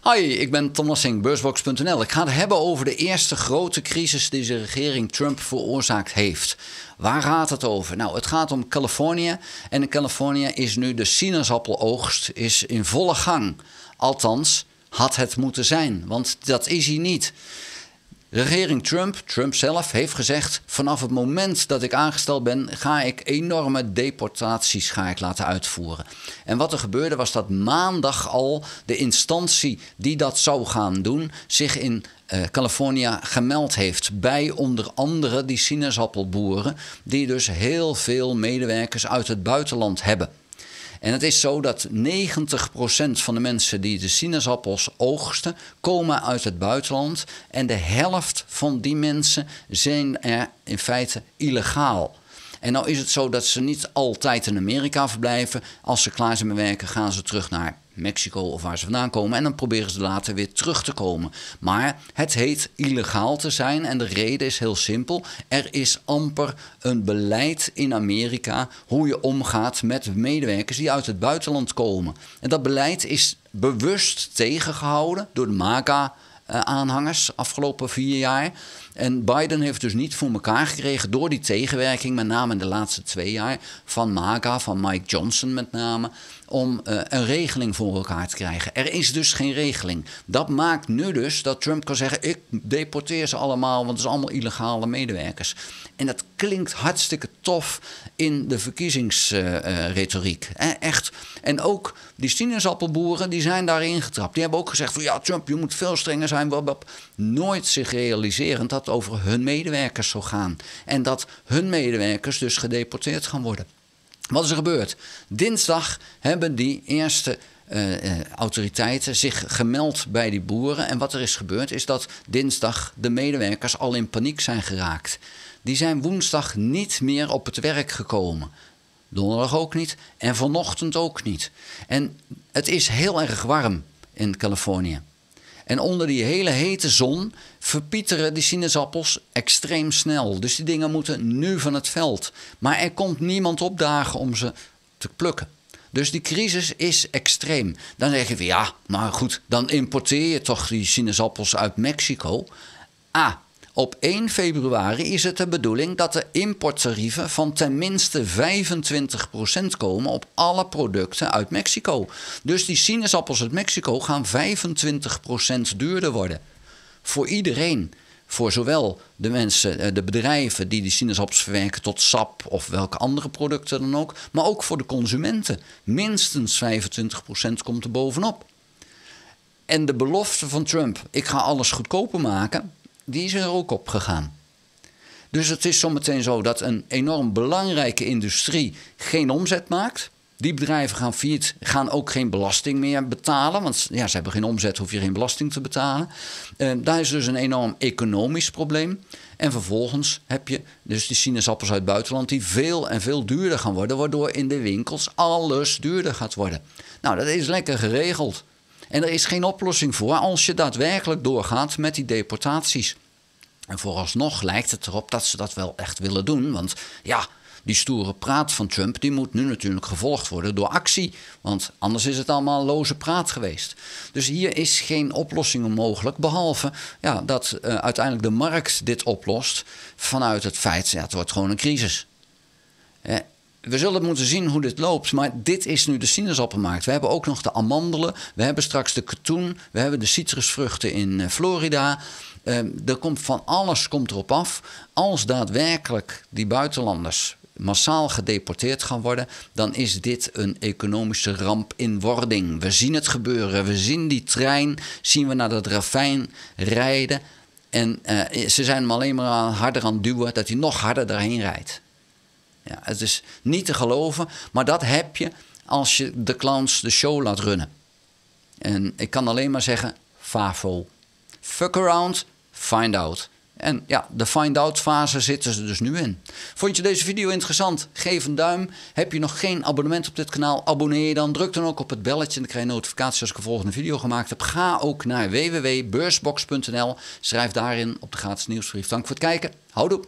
Hi, ik ben Tom Nassing, Beursbox.nl. Ik ga het hebben over de eerste grote crisis die de regering Trump veroorzaakt heeft. Waar gaat het over? Nou, het gaat om Californië. En in Californië is nu de sinaasappelooogst in volle gang. Althans, had het moeten zijn, want dat is hij niet. De regering Trump zelf, heeft gezegd: vanaf het moment dat ik aangesteld ben, ga ik enorme deportaties laten uitvoeren. En wat er gebeurde was dat maandag al de instantie die dat zou gaan doen zich in Californië gemeld heeft bij onder andere die sinaasappelboeren, die dus heel veel medewerkers uit het buitenland hebben. En het is zo dat 90% van de mensen die de sinaasappels oogsten, komen uit het buitenland. En de helft van die mensen zijn er in feite illegaal. En nou is het zo dat ze niet altijd in Amerika verblijven. Als ze klaar zijn met werken, gaan ze terug naar Mexico of waar ze vandaan komen. En dan proberen ze later weer terug te komen. Maar het heet illegaal te zijn en de reden is heel simpel. Er is amper een beleid in Amerika hoe je omgaat met medewerkers die uit het buitenland komen. En dat beleid is bewust tegengehouden door de MAGA-aanhangers afgelopen 4 jaar. En Biden heeft dus niet voor elkaar gekregen door die tegenwerking, met name in de laatste 2 jaar, van MAGA, van Mike Johnson met name, om een regeling voor elkaar te krijgen. Er is dus geen regeling. Dat maakt nu dus dat Trump kan zeggen: ik deporteer ze allemaal, want het zijn allemaal illegale medewerkers. En dat klinkt hartstikke tof in de verkiezingsretoriek. Echt. En ook die sinaasappelboeren, die zijn daarin getrapt. Die hebben ook gezegd van: ja, Trump, je moet veel strenger zijn. Nooit zich realiserend dat het over hun medewerkers zou gaan. En dat hun medewerkers dus gedeporteerd gaan worden. Wat is er gebeurd? Dinsdag hebben die eerste autoriteiten zich gemeld bij die boeren. En wat er is gebeurd is dat dinsdag de medewerkers al in paniek zijn geraakt. Die zijn woensdag niet meer op het werk gekomen. Donderdag ook niet en vanochtend ook niet. En het is heel erg warm in Californië. En onder die hele hete zon verpieteren die sinaasappels extreem snel. Dus die dingen moeten nu van het veld. Maar er komt niemand opdagen om ze te plukken. Dus die crisis is extreem. Dan zeg je van ja, maar goed, dan importeer je toch die sinaasappels uit Mexico. Op 1 februari is het de bedoeling dat de importtarieven van tenminste 25% komen op alle producten uit Mexico. Dus die sinaasappels uit Mexico gaan 25% duurder worden. Voor iedereen. Voor zowel de mensen, de bedrijven die sinaasappels verwerken tot sap of welke andere producten dan ook. Maar ook voor de consumenten. Minstens 25% komt er bovenop. En de belofte van Trump: ik ga alles goedkoper maken, die is er ook op gegaan. Dus het is zometeen zo dat een enorm belangrijke industrie geen omzet maakt. Die bedrijven gaan failliet, gaan ook geen belasting meer betalen. Want ja, ze hebben geen omzet, hoef je geen belasting te betalen. Daar is dus een enorm economisch probleem. En vervolgens heb je dus die sinaasappels uit het buitenland die veel en veel duurder gaan worden, waardoor in de winkels alles duurder gaat worden. Nou, dat is lekker geregeld. En er is geen oplossing voor als je daadwerkelijk doorgaat met die deportaties. En vooralsnog lijkt het erop dat ze dat wel echt willen doen. Want ja, die stoere praat van Trump, die moet nu natuurlijk gevolgd worden door actie. Want anders is het allemaal loze praat geweest. Dus hier is geen oplossing mogelijk, behalve ja, dat uiteindelijk de markt dit oplost vanuit het feit: ja, het wordt gewoon een crisis. We zullen moeten zien hoe dit loopt, maar dit is nu de sinaasappelmarkt. We hebben ook nog de amandelen, we hebben straks de katoen, we hebben de citrusvruchten in Florida. Er komt van alles erop af. Als daadwerkelijk die buitenlanders massaal gedeporteerd gaan worden, dan is dit een economische ramp in wording. We zien het gebeuren, we zien die trein, zien we naar dat ravijn rijden. En ze zijn hem alleen maar harder aan het duwen, dat hij nog harder daarheen rijdt. Ja, het is niet te geloven, maar dat heb je als je de clowns de show laat runnen. En ik kan alleen maar zeggen: FAFO. Fuck around, find out. En ja, de find-out fase zitten ze dus nu in. Vond je deze video interessant? Geef een duim. Heb je nog geen abonnement op dit kanaal? Abonneer je dan. Druk dan ook op het belletje en dan krijg je notificaties als ik een volgende video gemaakt heb. Ga ook naar www.beursbox.nl. Schrijf daarin op de gratis nieuwsbrief. Dank voor het kijken. Houdoe.